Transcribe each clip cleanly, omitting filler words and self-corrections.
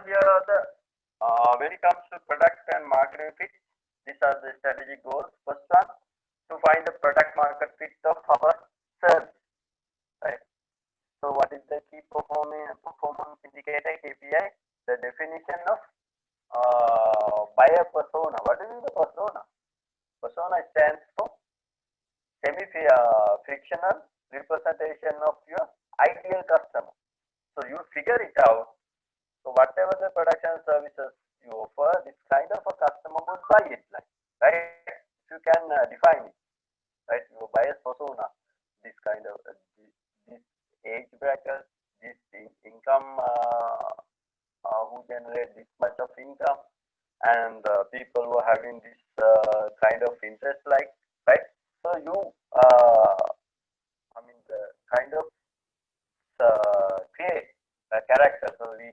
here are the when it comes to product and marketing fit, these are the strategic goals. First one, to find the product market fit of our service, right? So what is the key performance indicator KPI? The definition of buyer persona. What is the persona? Persona stands for semi-fictional representation of your ideal customer. So you figure it out. So whatever the production services you offer, this kind of a customer would buy it, like, right? You can define it, right? Your buyer's persona, this kind of this age bracket, this income, who generate this much of income, and people who are having this kind of interest, like, right? So you, the kind of create a character. So we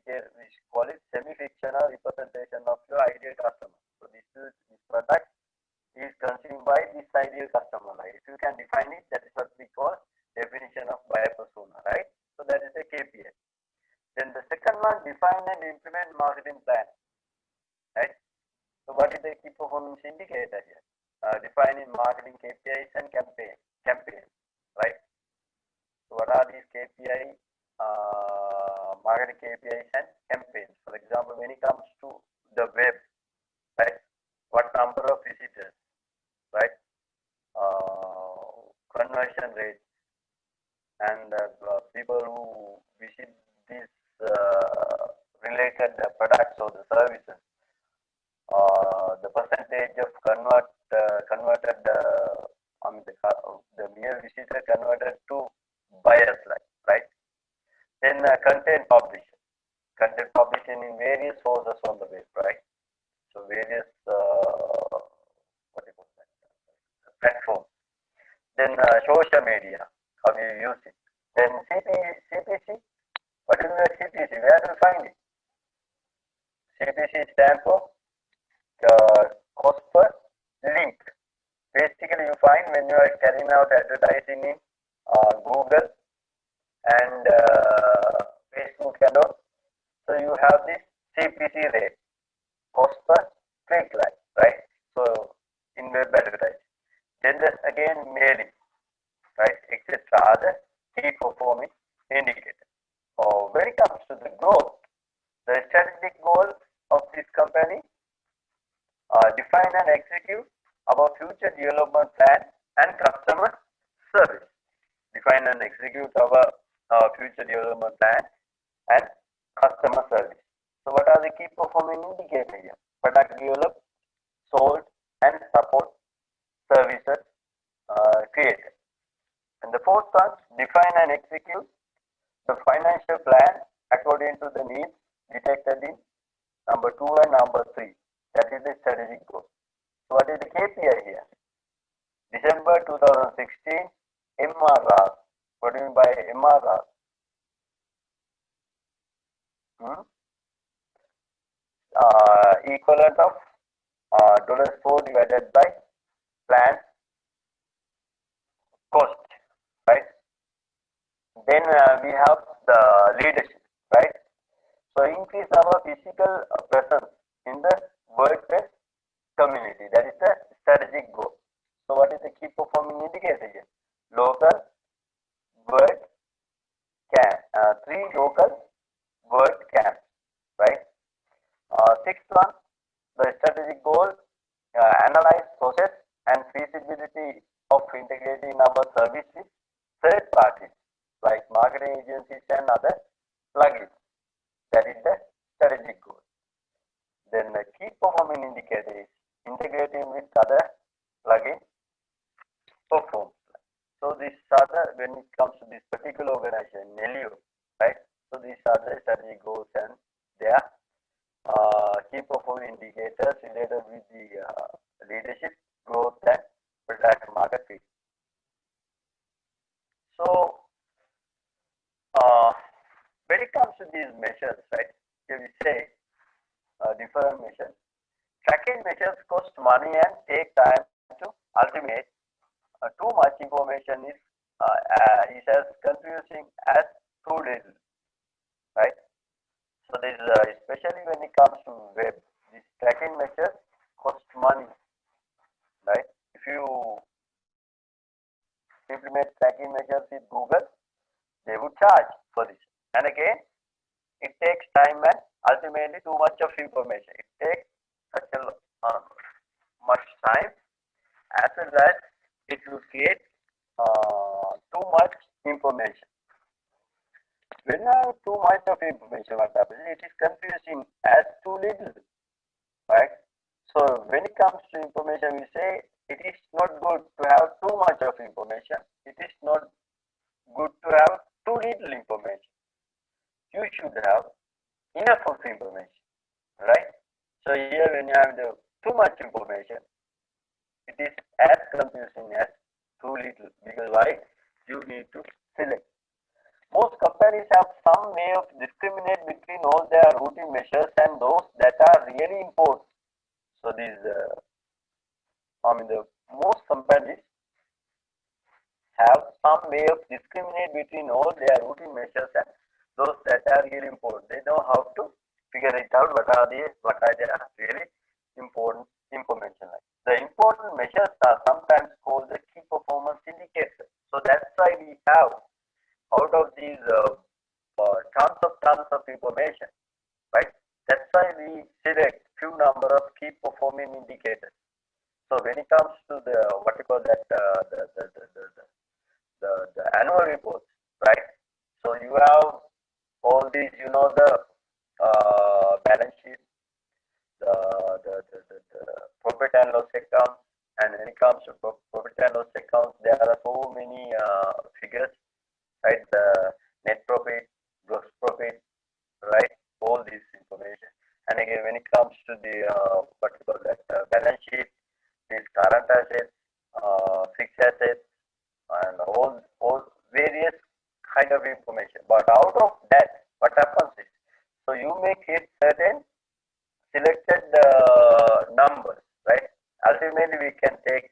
call it semi-fictional representation of your ideal customer. So this product is consumed by this ideal customer. Right? If you can define it, that is what we call definition of buyer persona. Right? So that is a KPI. Then the second one, define and implement marketing plan. Right? So what is the key performance indicator here? Defining marketing KPIs and campaigns. Right? So what are these KPI, marketing KPIs and campaigns? For example, when it comes to the web, right? What number of visitors, right? Conversion rate, and people who visit these related products or the services. The percentage of converted, the mere visitor converted to buyers, like, right? Then content publishing in various sources on the web, right? So various what do you call that, platforms. Then social media, how you use it. Then CPC. What is the CPC? Where do you find it? CPC stands for cost per link. Basically, you find when you are carrying out advertising in Google and Facebook and all. So you have this CPC rate, cost per click, like, right? So in web advertising. Then there's again mailing, right, etc. are the key performance indicators. When it comes to the growth, the strategic goal of this company, define and execute our future development plan and customer service. Define and execute our future development plan and customer service. So what are the key performing indicators here? Product developed, sold, and support services created. And the fourth one, define and execute the financial plan according to the needs detected in number 2 and number 3. That is the strategic goal. So what is the KPI here? December 2016 MRR. What do you mean by MRR? Equivalent of $4 divided by plan cost, right? Then we have the leadership, right? So increase our physical presence in the workplace community. That is the strategic goal. So what is the key performing indicator here? Local work camp, 3 local work camps, right? Sixth one, the strategic goal, analyze process and feasibility of integrating our service with third parties like marketing agencies and other plugins. That is the strategic goal. Then the key performing indicator is integrating with other plugin perform. So these are the, when it comes to this particular organization, Nelio, right? So these are the strategic goals and their key performance indicators related with the leadership, growth, and product market fit. So when it comes to these measures, right? Here we say different measures. Tracking measures cost money and take time to ultimate. Too much information is as confusing as too little, right? So this is especially when it comes to web. These tracking measures cost money, right? If you implement tracking measures with Google, they would charge for this. And again, it takes time and ultimately too much of information. It takes such a much time, as well as it will create too much information. When you have too much of information, what happens? It is confusing as too little, right? So when it comes to information, we say it is not good to have too much of information. It is not good to have too little information. You should have enough of information, right? So here when you have the too much information, it is as confusing as too little, because why? You need to select. Most companies have some way of discriminate between all their routing measures and those that are really important. So these, the most companies have some way of discriminate between all their routing measures and those that are really important. They know how to figure it out. What are their really important information like. The important measures are sometimes called the key performance indicators. So that's why we have out of these tons of information, right? That's why we select few number of key performing indicators. So when it comes to the what you call that the annual reports, right? So you have all these, the balance sheet, the profit and loss account, and when it comes to profit and loss account, there are so many figures, right? The net profit, gross profit, right? All this information. And again, when it comes to the what you call that balance sheet, these current assets, fixed assets, and all various kind of information. But out of that, what happens is, so you make it certain selected numbers, right? Ultimately, we can take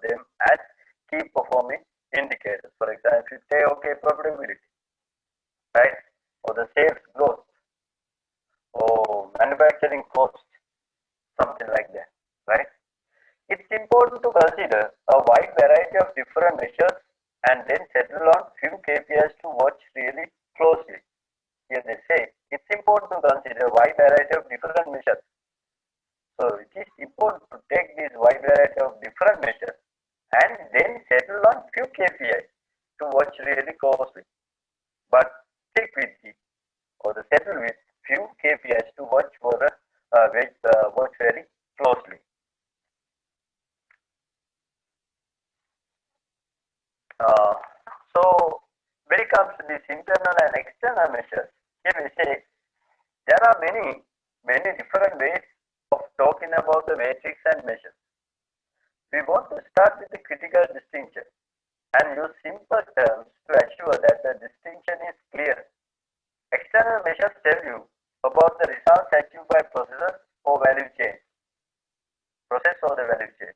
them as key performing indicators. For example, if you say, okay, profitability, right, or the sales growth, or manufacturing cost, something like that, right? It's important to consider a wide variety of different measures and then settle on few KPIs to watch really closely. Here they say it's important to consider a wide variety of different measures. So it is important to take this wide variety of different measures and then settle on few KPIs to watch really closely. But stick with it or the settle with few KPIs to watch for watch very closely. So when it comes to these internal and external measures, here we say there are many different ways of talking about the matrix and measures. We want to start with the critical distinction and use simple terms to assure that the distinction is clear. External measures tell you about the results achieved by processes or value chain. Process or the value chain.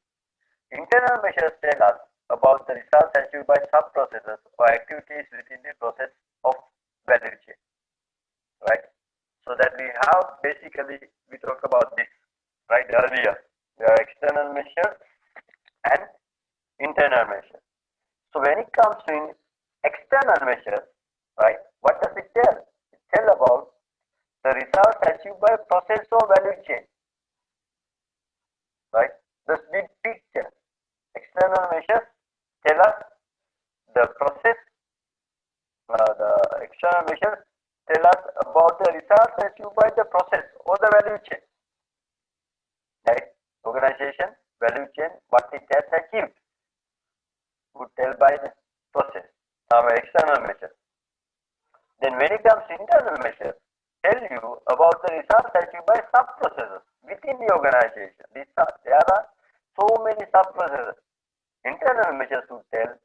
Internal measures tell us about the results achieved by sub-processes or activities within the process of value chain, right? So that we have basically, we talk about this, right, earlier. There are external measures and internal measures. So when it comes to external measures, right, what does it tell? It tells about the results achieved by process or value chain, right? The big picture. External measures tell us the process, the external measures tell us about the results achieved by the process or the value chain, right? Organization, value chain, what it has achieved would tell by the process, our external measures. Then when it comes to internal measures, tell you about the results achieved by sub-processes within the organization. There are so many sub-processes. Internal measures would tell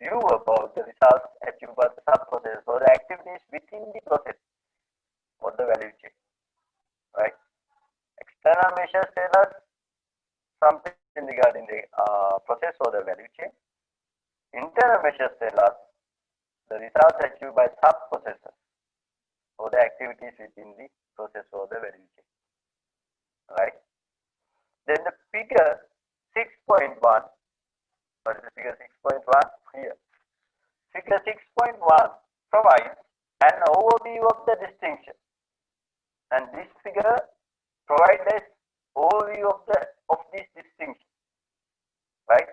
you about the results achieved by the sub-process or the activities within the process or the value chain, right? External measures tell us something regarding the process or the value chain. Internal measures tell us the results achieved by sub-processes or the activities within the process or the value chain, right? Then the figure 6.1, what is the figure 6.1 here? Figure 6.1 provides an overview of the distinction, and this figure provides an overview of this distinction, right?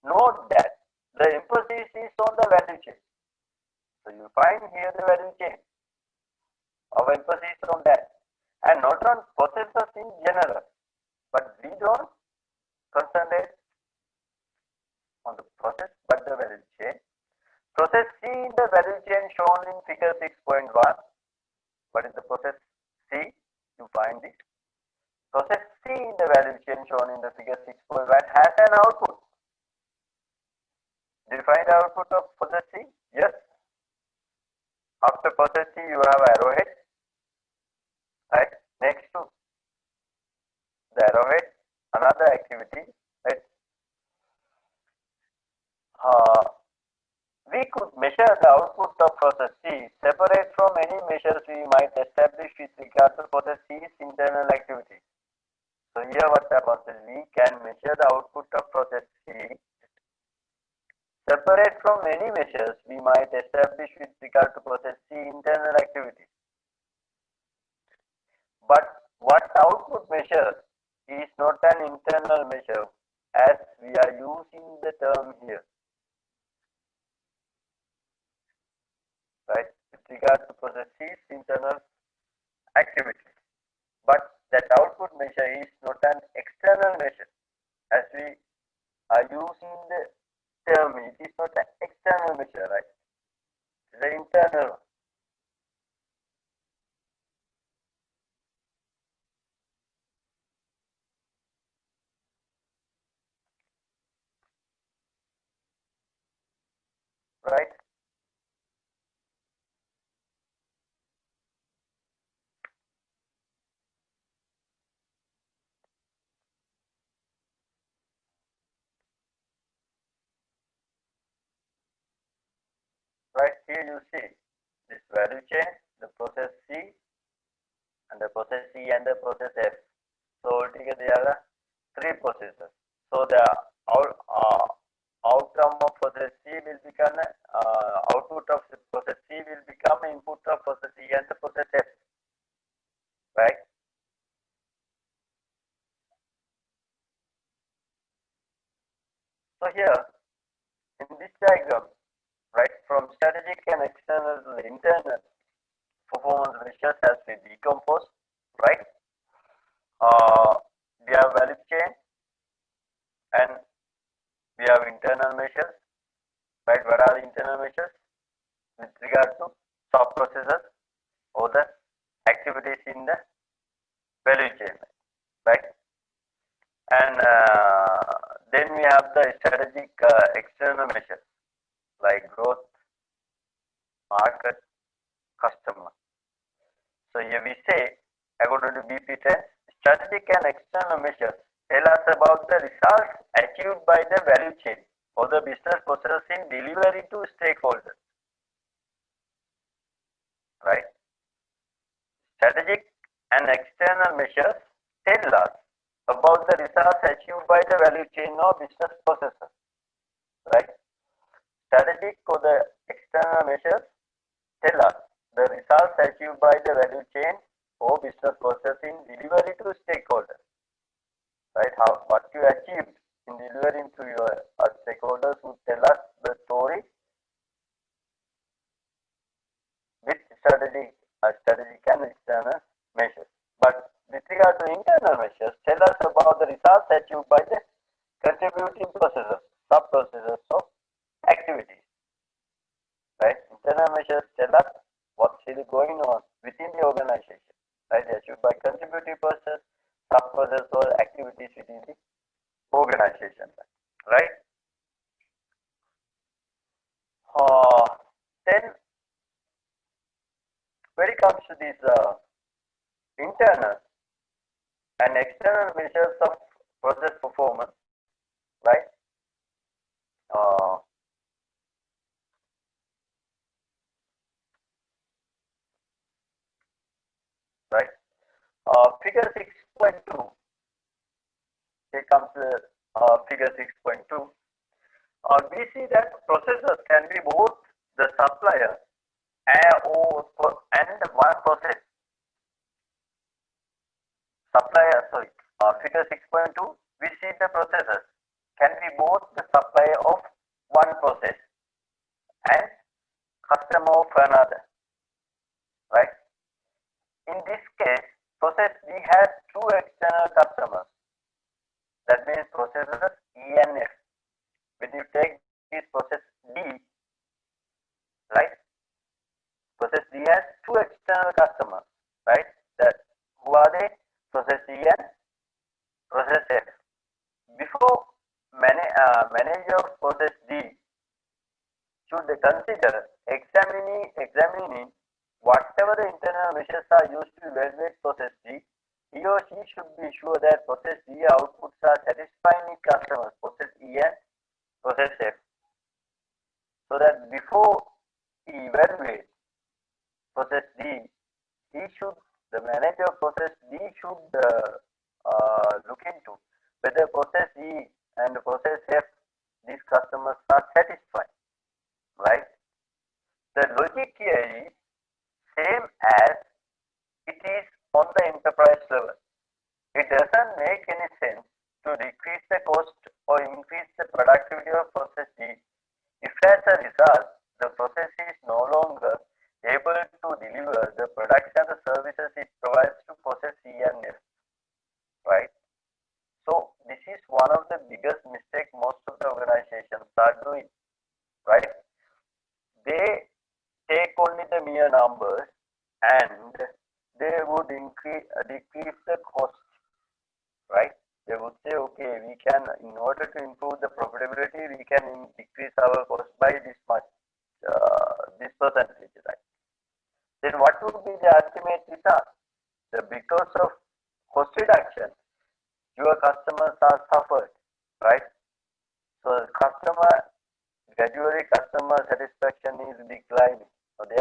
Note that the emphasis is on the value chain. So you find here the value chain. Our emphasis on that, and not on processes in general, but we don't concentrate on the process but the value chain. Process C in the value chain shown in figure 6.1. What is the process C? You find it. Process C in the value chain shown in the figure 6.1 has an output. Did you find the output of process C? Yes. After process C, you have arrowhead. Right. Next to the arrowhead, another activity. Right. We could measure the output of process C separate from any measures we might establish with regard to process C's internal activity. So here what happens is we can measure the output of process C separate from any measures we might establish with regard to process C internal activity. But what output measures is not an internal measure as we are using the term here, right, with regard to process C's internal activity. But that output measure is not an external measure as we are using the term. It is not an external measure, right? It is an internal one. Right? Right here you see this value chain, the process C, and the process C and the process F. So altogether there are three processes. So the outcome of process C will become output of the process C will become input of process C and the process F. Right? So here in this diagram, right, from strategic and external to internal performance measures as we decompose, right? We have value chain and we have internal measures, right? What are the internal measures with regard to sub processes or the activities in the value chain, right? And then we have the strategic external measures like growth, market, customer. So here we say, according to BP10, strategic and external measures tell us about the results achieved by the value chain or the business process in delivery to stakeholders. Right? Strategic and external measures tell us about the results achieved by the value chain or business processes. Right? Strategic or the external measures tell us the results achieved by the value chain or business process in delivery to stakeholders. Right? What you achieved in delivering to your stakeholders would tell us the story with strategic and external measures. But with regard to internal measures, tell us about the results achieved by the contributing processes, sub-processes of activities. Right? Internal measures tell us what's really going on within the organization. Right? Achieved by contributing process, sub-process or activities within the organization. Right? Then when it comes to these internal and external measures of process performance, right? figure 6.2. Here comes the figure 6.2. We see that processors can be both the supplier and one process. Figure 6.2, we see the processors can be both the supplier of one process and customer of another, right? In this case, process D has two external customers. That means processors E and F. When you take this process D, right? Process D has two external customers, right? That who are they? Process E and process F. Before manager of process D should consider examining whatever the internal measures are used to evaluate process D. He or she should be sure that process D outputs are satisfying its customers, process E and process F. So that before he evaluates process D, the manager of process D should look into whether process E and process F, these customers are satisfied, right? The logic here is same as it is on the enterprise level. It doesn't make any sense to decrease the cost or increase the productivity of process D if as a result the process is no longer able to deliver the products and the services it provides to process E and F, right? So this is one of the biggest mistakes most of the organizations are doing, right? They take only the mere numbers and they would decrease the cost, right? They would say, okay, we can, in order to improve the profitability, we can decrease our cost by this much, this percentage, right? Then what would be the ultimate result? Because of cost reduction, your customers are suffered, right? So gradually customer satisfaction is declining. So they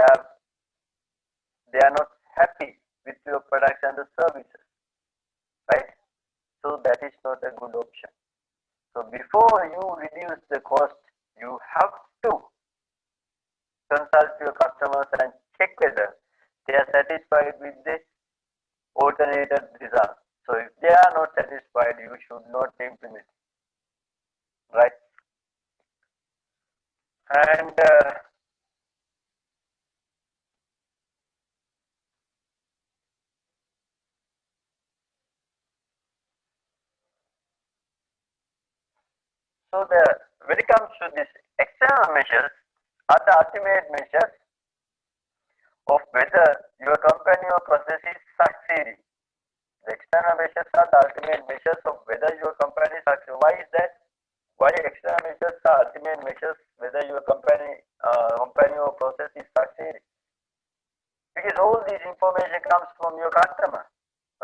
are not happy with your products and the services, right? So that is not a good option. So before you reduce the cost, you have to consult your customers and check whether they are satisfied with the alternated result. So if they are not satisfied, you should not implement it, right? And so when it comes to this, external measures are the ultimate measures of whether your company or process is succeeding. The external measures are the ultimate measures of whether your company is succeeding. Why is that? Why external measures are ultimate measures whether your company or process is succeeding? Because all this information comes from your customer,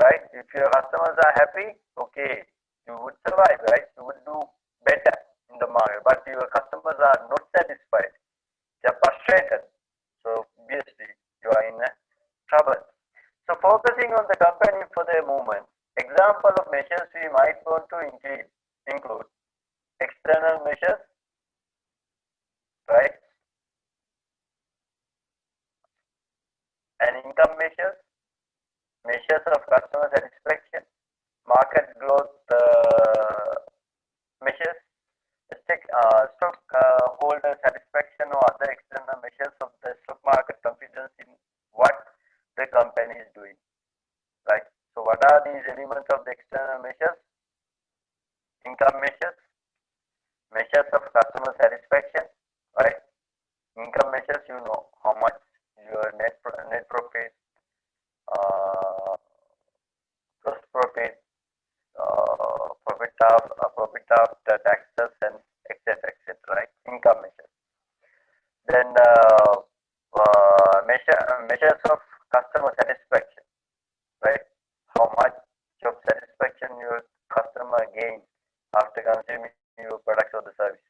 right? If your customers are happy, okay, you would survive, right? You would do better in the market. But your customers are not satisfied. They are frustrated. So obviously you are in trouble. So focusing on the company for the moment, example of measures we might want to include external measures, right? And income measures, measures of customer satisfaction, market growth measures, stock holder satisfaction or other external measures of the stock market confidence in what the company is doing, right? So what are these elements of the external measures? Income measures, measures of customer satisfaction, right? Income measures, you know how much your net profit, gross profit, profit after taxes, and etc. Right? Income measures. Then measures of customer satisfaction, right? How much of satisfaction your customer gains after consuming your products or the service,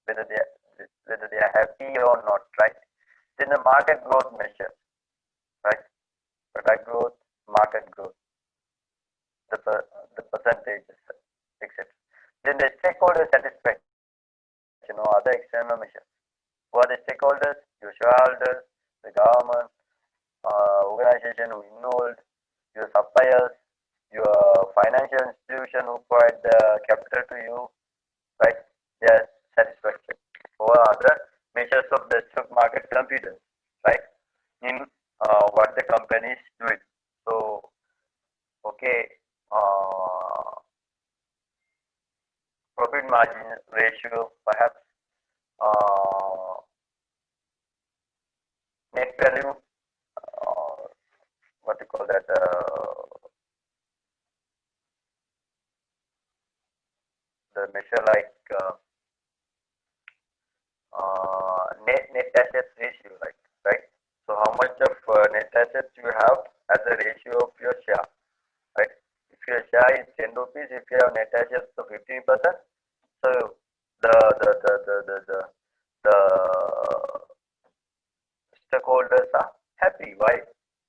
whether they are happy or not, right? Then the market growth measures, right? Product growth, market growth. the percentages, etc. Then the stakeholder satisfaction, other external measures. Who are the stakeholders? Your shareholders, the government, organization who involved, your suppliers, your financial institution who provide the capital to you, right? Their satisfaction. Or other measures of the stock market confidence, right? In what the company is doing. So, okay, profit margin ratio, perhaps uh, net value, what you call that, the measure like net assets ratio, like, right? So how much of net assets you have as a ratio of your share, right? If your share is 10 rupees, if you have net assets of 15%, so the the the the the the, the stakeholders are happy. Why?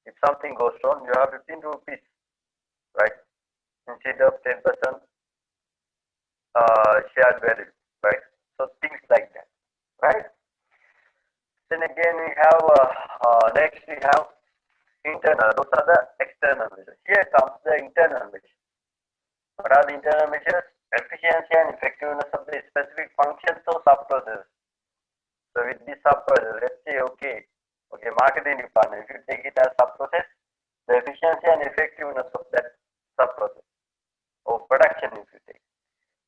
If something goes wrong, you have 15 rupees, right? Instead of 10% shared value, right? So things like that, right? Then again, we have next we have internal. Those are the external measures. Here comes the internal measures. What are the internal measures? Efficiency and effectiveness of the specific functions of sub-processes. So with this sub-process, let's say okay, marketing department. If you take it as sub-process, the efficiency and effectiveness of that sub-process, or production, if you take.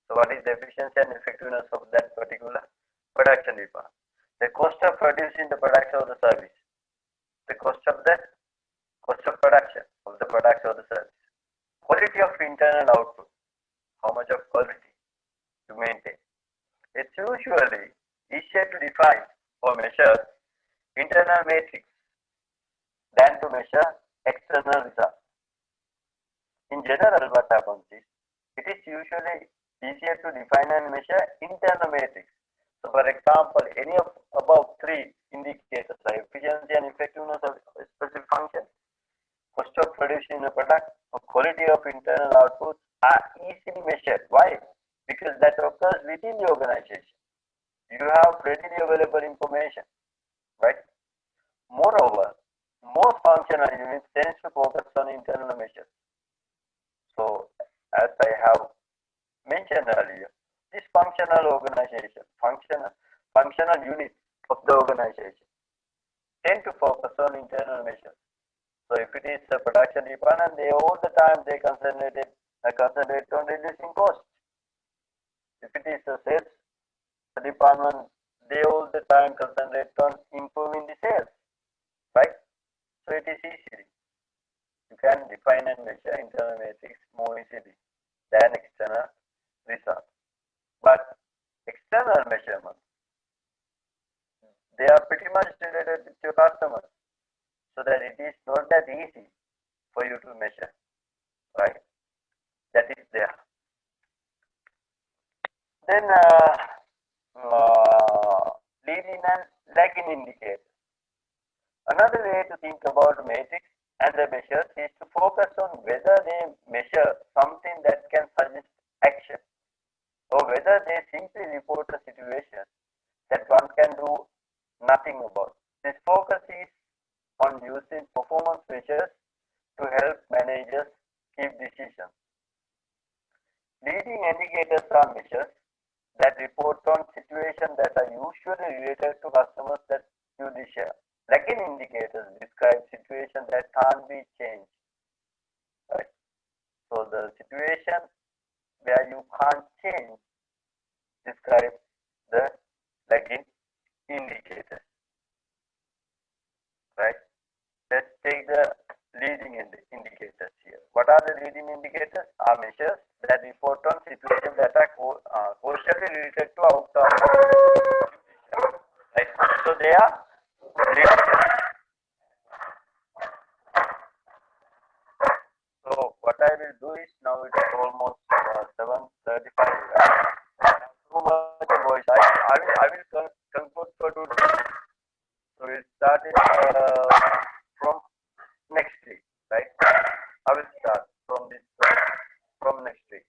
So what is the efficiency and effectiveness of that particular production department? The cost of producing the products or the service. The cost of production of the products or the service. Quality of internal output. How much of quality to maintain. It's usually easier to define or measure internal metrics than to measure external results. In general, what happens is, it is usually easier to define and measure internal metrics. So, for example, any of above three indicators like efficiency and effectiveness of a specific function, cost of producing a product, or quality of internal outputs are easily measured. Why? Because that occurs within the organization. You have readily available information, right? Moreover, most functional units tend to focus on internal measures. So, as I have mentioned earlier, this functional unit of the organization tend to focus on internal measures. So if it is a production department, they all the time they concentrate on reducing costs. If it is a sales department, they all the time concentrate on improving the sales, right? So it is easy. You can define and measure internal metrics more easily than external results. But external measurements, they are pretty much related with your customers, so that it is not that easy for you to measure, right? That is there. Then leading and lagging indicators. Another way to think about metrics and the measures is to focus on whether they measure something that can suggest action, or whether they simply report a situation that one can do nothing about. This focus is on using performance measures to help managers keep decisions. Leading indicators are measures that report on situations that are usually related to customers that you share. Lagging indicators describe situations that can't be changed. Right? So the situation where you can't change describe the lagging indicators. Right? Let's take the leading indicators here. What are the leading indicators? Are measures that report on situations that are causally related to outcome. Right? So they are leading. So what I will do is, now it's almost 7:35. I have too much voice. I will conclude for today. So we'll start it from next week, right? I will start from this. from next week.